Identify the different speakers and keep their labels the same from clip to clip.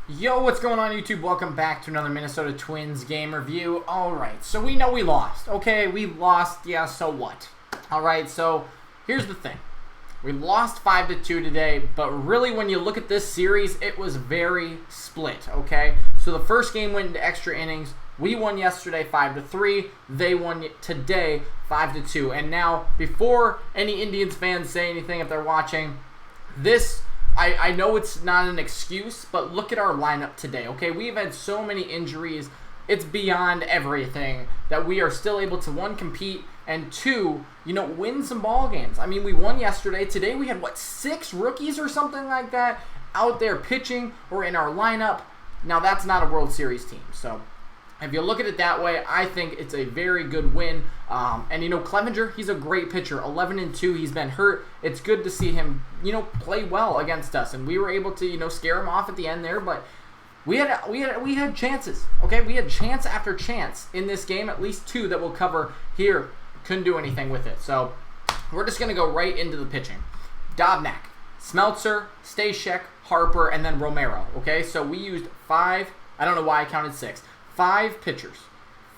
Speaker 1: Yo, what's going on YouTube? Welcome back to another Minnesota Twins game review. Alright, so we know we lost. Okay, we lost. Yeah, so what? Alright, so here's the thing. We lost 5-2 today, but really when you look at this series, it was very split, okay? So the first game went into extra innings. We won yesterday 5-3. They won today 5-2. And now, before any Indians fans say anything if they're watching, I know it's not an excuse, but look at our lineup today, okay? We've had so many injuries. It's beyond everything that we are still able to, one, compete, and two, win some ball games. I mean, we won yesterday. Today we had, 6 rookies or something like that out there pitching or in our lineup. Now, that's not a World Series team, so if you look at it that way, I think it's a very good win. And Clevenger, he's a great pitcher. 11-2, he's been hurt. It's good to see him, play well against us, and we were able to, scare him off at the end there. But we had chances. Okay, we had chance after chance in this game, at least 2 that we'll cover here. Couldn't do anything with it. So we're just gonna go right into the pitching. Dobnak, Smeltzer, Stashek, Harper, and then Romero. Okay, so we used 5. I don't know why I counted 6. 5 pitchers.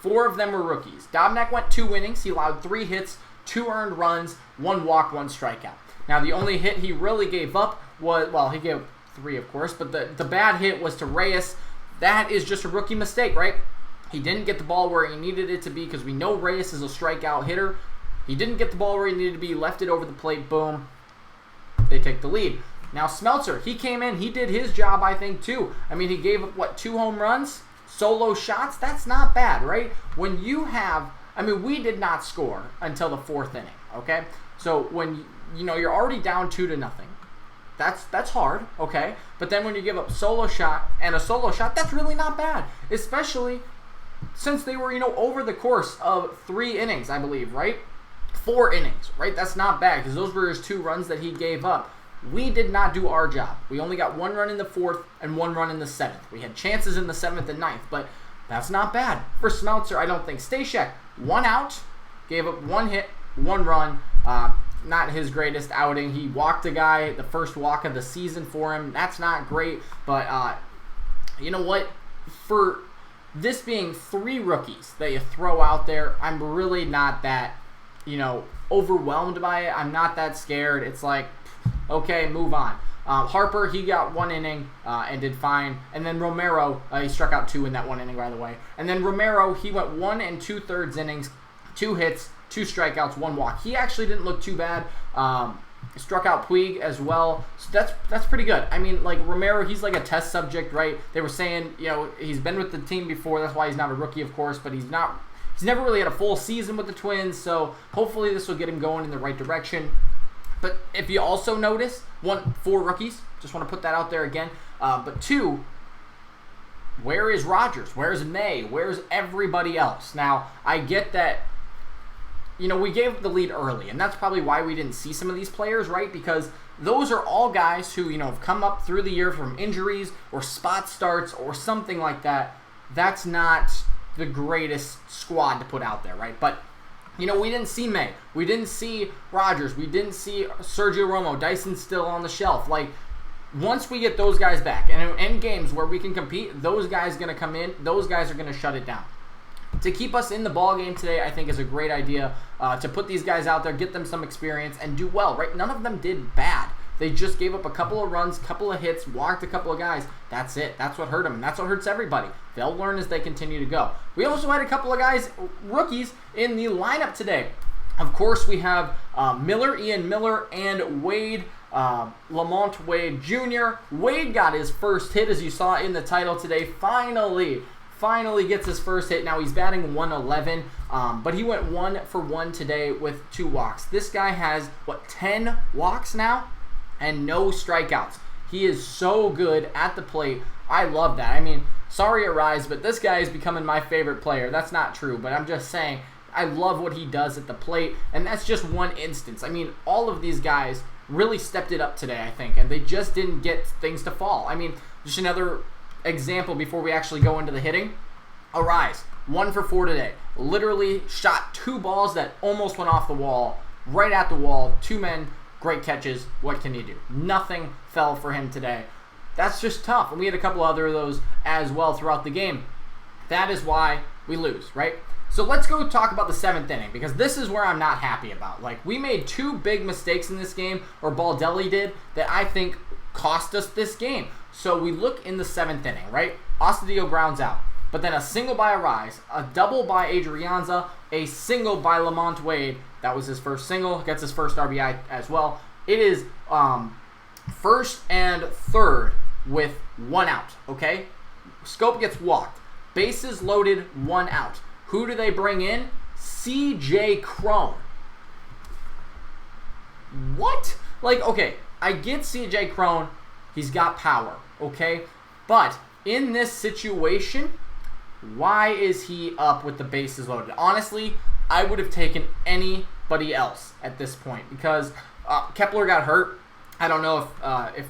Speaker 1: 4 of them were rookies. Dobnak went 2 innings. He allowed 3 hits, 2 earned runs, 1 walk, 1 strikeout. Now, the only hit he really gave up was, he gave 3, of course, but the bad hit was to Reyes. That is just a rookie mistake, right? He didn't get the ball where he needed it to be because we know Reyes is a strikeout hitter. He didn't get the ball where he needed to be, left it over the plate, boom. They take the lead. Now, Smeltzer, he came in, he did his job, I think, too. I mean, he gave up, 2 home runs? Solo shots, that's not bad, right? When you have, we did not score until the 4th inning, okay? So when, you're already down 2-0, that's hard, okay? But then when you give up solo shot and a solo shot, that's really not bad, especially since they were, over the course of 3 innings, I believe, right? 4 innings, right? That's not bad because those were his 2 runs that he gave up. We did not do our job. We only got 1 run in the 4th and 1 run in the 7th. We had chances in the 7th and 9th, but that's not bad. For Smeltzer, I don't think. Stashek, 1 out, gave up 1 hit, 1 run. Not his greatest outing. He walked a guy, the first walk of the season for him. That's not great, but you know what? For this being 3 rookies that you throw out there, I'm really not that, overwhelmed by it. I'm not that scared. It's like, okay, move on. Harper, he got 1 inning and did fine. And then Romero, he struck out 2 in that 1 inning, by the way. And then Romero, he went 1 2/3 innings, 2 hits, 2 strikeouts, 1 walk. He actually didn't look too bad. Struck out Puig as well. So that's pretty good. I mean, Romero, he's like a test subject, right? They were saying, he's been with the team before. That's why he's not a rookie, of course, but he's never really had a full season with the Twins. So hopefully this will get him going in the right direction. But if you also notice, 4 rookies. Just want to put that out there again. But 2, where is Rogers? Where's May? Where's everybody else? Now, I get that, we gave the lead early, and that's probably why we didn't see some of these players, right? Because those are all guys who, have come up through the year from injuries or spot starts or something like that. That's not the greatest squad to put out there, right? But we didn't see May. We didn't see Rogers. We didn't see Sergio Romo. Dyson's still on the shelf. Once we get those guys back, and in games where we can compete, those guys are going to come in. Those guys are going to shut it down. To keep us in the ball game today, I think is a great idea. To put these guys out there, get them some experience, and do well, right? None of them did bad. They just gave up a couple of runs, couple of hits, walked a couple of guys. That's it. That's what hurt them, and that's what hurts everybody. They'll learn as they continue to go. We also had a couple of guys, rookies, in the lineup today. Of course, we have Ian Miller, and Wade, Lemonte Jr. Wade got his first hit, as you saw in the title today. Finally gets his first hit. Now he's batting 111, but he went 1 for 1 today with 2 walks. This guy has, 10 walks now? And no strikeouts. He is so good at the plate. I love that. I mean, sorry Arise, but this guy is becoming my favorite player. That's not true, but I'm just saying I love what he does at the plate, and that's just one instance. I mean, all of these guys really stepped it up today, I think, and they just didn't get things to fall. I mean, just another example before we actually go into the hitting. Arise, 1 for 4 today. Literally shot 2 balls that almost went off the wall, right at the wall. 2 men. Great catches. What can you do? Nothing fell for him today. That's just tough. And we had a couple other of those as well throughout the game. That is why we lose, right? So let's go talk about the 7th inning, because this is where I'm not happy about. Like, we made 2 big mistakes in this game, or Baldelli did, that I think cost us this game. So we look in the 7th inning, right? Astudillo grounds out. But then a single by Arise, a double by Adrianza, a single by Lemonte. That was his first single. Gets his first RBI as well. It is first and third with 1 out, okay? Scope gets walked. Bases loaded, 1 out. Who do they bring in? CJ Cron. What? Like, okay, I get CJ Cron. He's got power, okay? But in this situation, why is he up with the bases loaded? Honestly, I would have taken anybody else at this point, because Kepler got hurt. I don't know if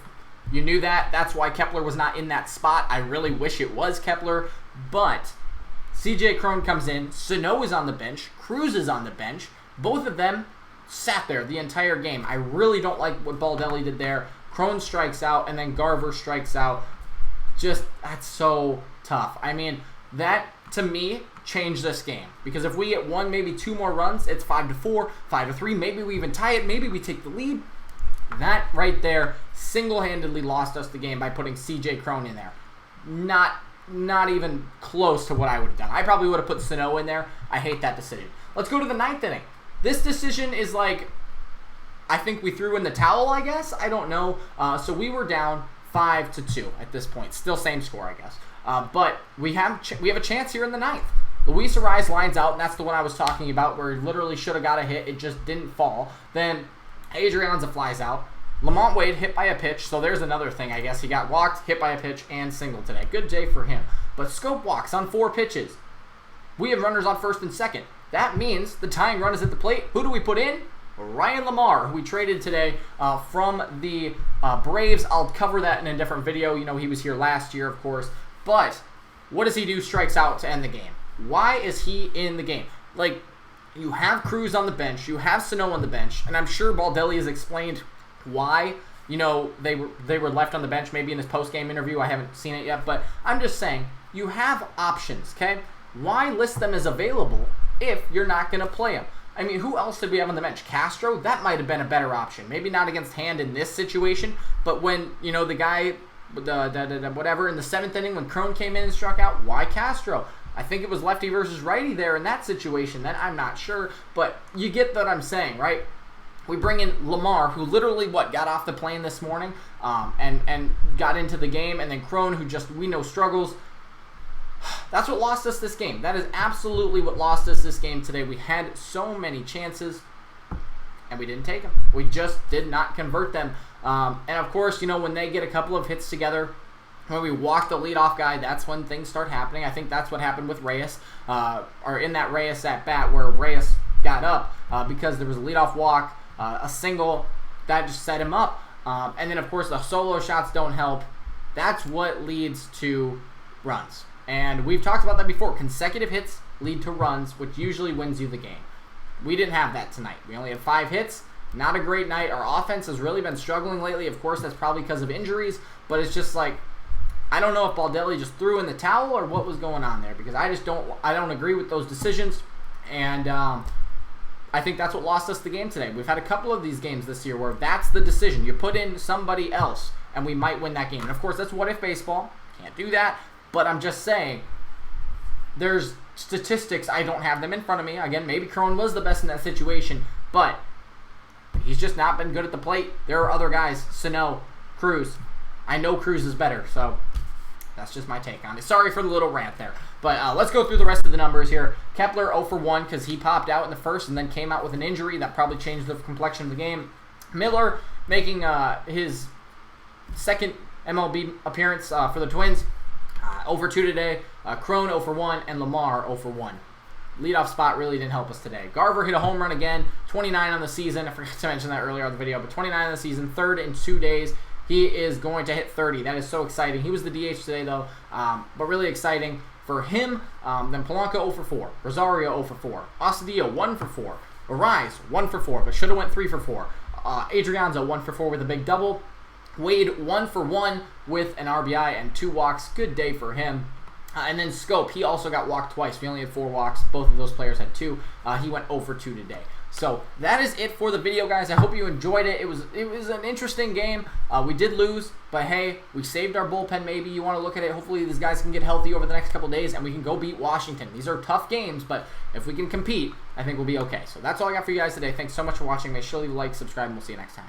Speaker 1: you knew that. That's why Kepler was not in that spot. I really wish it was Kepler, but CJ Cron comes in. Sano is on the bench. Cruz is on the bench. Both of them sat there the entire game. I really don't like what Baldelli did there. Cron strikes out, and then Garver strikes out. Just, that's so tough. I mean, that, to me, changed this game. Because if we get 1, maybe 2 more runs, it's 5-4, 5-3. Maybe we even tie it. Maybe we take the lead. That right there single-handedly lost us the game by putting CJ Cron in there. Not even close to what I would have done. I probably would have put Sano in there. I hate that decision. Let's go to the 9th inning. This decision is like, I think we threw in the towel, I guess. I don't know. So we were down 5-2 at this point. Still same score, I guess. But we have a chance here in the 9th. Luis Arraez lines out, and that's the one I was talking about, where he literally should have got a hit. It just didn't fall. Then Adrianza flies out. Lamont Wade hit by a pitch, so there's another thing, I guess. He got walked, hit by a pitch, and singled today. Good day for him. But Scope walks on 4 pitches. We have runners on first and second. That means the tying run is at the plate. Who do we put in? Ryan Lemarre, who we traded today from the Braves. I'll cover that in a different video. You know, he was here last year, of course. But what does he do? Strikes out to end the game. Why is he in the game? Like, you have Cruz on the bench. You have Sano on the bench. And I'm sure Baldelli has explained why, you know, they were left on the bench, maybe in his post-game interview. I haven't seen it yet, but I'm just saying, you have options, okay? Why list them as available if you're not going to play them? I mean, who else did we have on the bench? Castro? That might have been a better option. Maybe not against Hand in this situation, but when, you know, the guy, whatever, in the 7th inning, when Cron came in and struck out, why Castro? I think it was lefty versus righty there in that situation. Then I'm not sure, but you get what I'm saying, right? We bring in Lemarre, who literally, got off the plane this morning and got into the game. And then Cron, who just, we know, struggles. That's what lost us this game. That is absolutely what lost us this game today. We had so many chances, and we didn't take them. We just did not convert them. And, of course, you know, when they get a couple of hits together, when we walk the leadoff guy, that's when things start happening. I think that's what happened with Reyes, or in that Reyes at-bat where Reyes got up because there was a leadoff walk. A single, that just set him up. And then, of course, the solo shots don't help. That's what leads to runs. And we've talked about that before. Consecutive hits lead to runs, which usually wins you the game. We didn't have that tonight. We only had 5 hits. Not a great night. Our offense has really been struggling lately. Of course, that's probably because of injuries. But it's just like, I don't know if Baldelli just threw in the towel or what was going on there. Because I don't agree with those decisions. And I think that's what lost us the game today. We've had a couple of these games this year where that's the decision. You put in somebody else, and we might win that game. And, of course, that's what-if baseball. Can't do that. But I'm just saying, there's statistics. I don't have them in front of me. Again, maybe Cron was the best in that situation, but he's just not been good at the plate. There are other guys, Sano, Cruz. I know Cruz is better, so that's just my take on it. Sorry for the little rant there. But let's go through the rest of the numbers here. Kepler 0 for 1 because he popped out in the first and then came out with an injury. That probably changed the complexion of the game. Miller making his second MLB appearance for the Twins. 0 for 2 today. Cron 0 for 1 and Lemarre 0 for 1. Leadoff spot really didn't help us today. Garver hit a home run again. 29 on the season. I forgot to mention that earlier on the video, but 29 on the season. Third in 2 days. He is going to hit 30. That is so exciting. He was the DH today, though, but really exciting for him. Then Polanco 0 for 4. Rosario 0 for 4. Astudillo 1 for 4. Arise 1 for 4, but should have went 3 for 4. Adrianza 1 for 4 with a big double. Wade 1 for 1 with an RBI and 2 walks. Good day for him. And then Scope, he also got walked twice. We only had 4 walks. Both of those players had 2. He went 0 for 2 today. So that is it for the video, guys. I hope you enjoyed it. It was an interesting game. We did lose, but hey, we saved our bullpen. Maybe you want to look at it. Hopefully these guys can get healthy over the next couple days, and we can go beat Washington. These are tough games, but if we can compete, I think we'll be okay. So that's all I got for you guys today. Thanks so much for watching. Make sure to leave a like, subscribe, and we'll see you next time.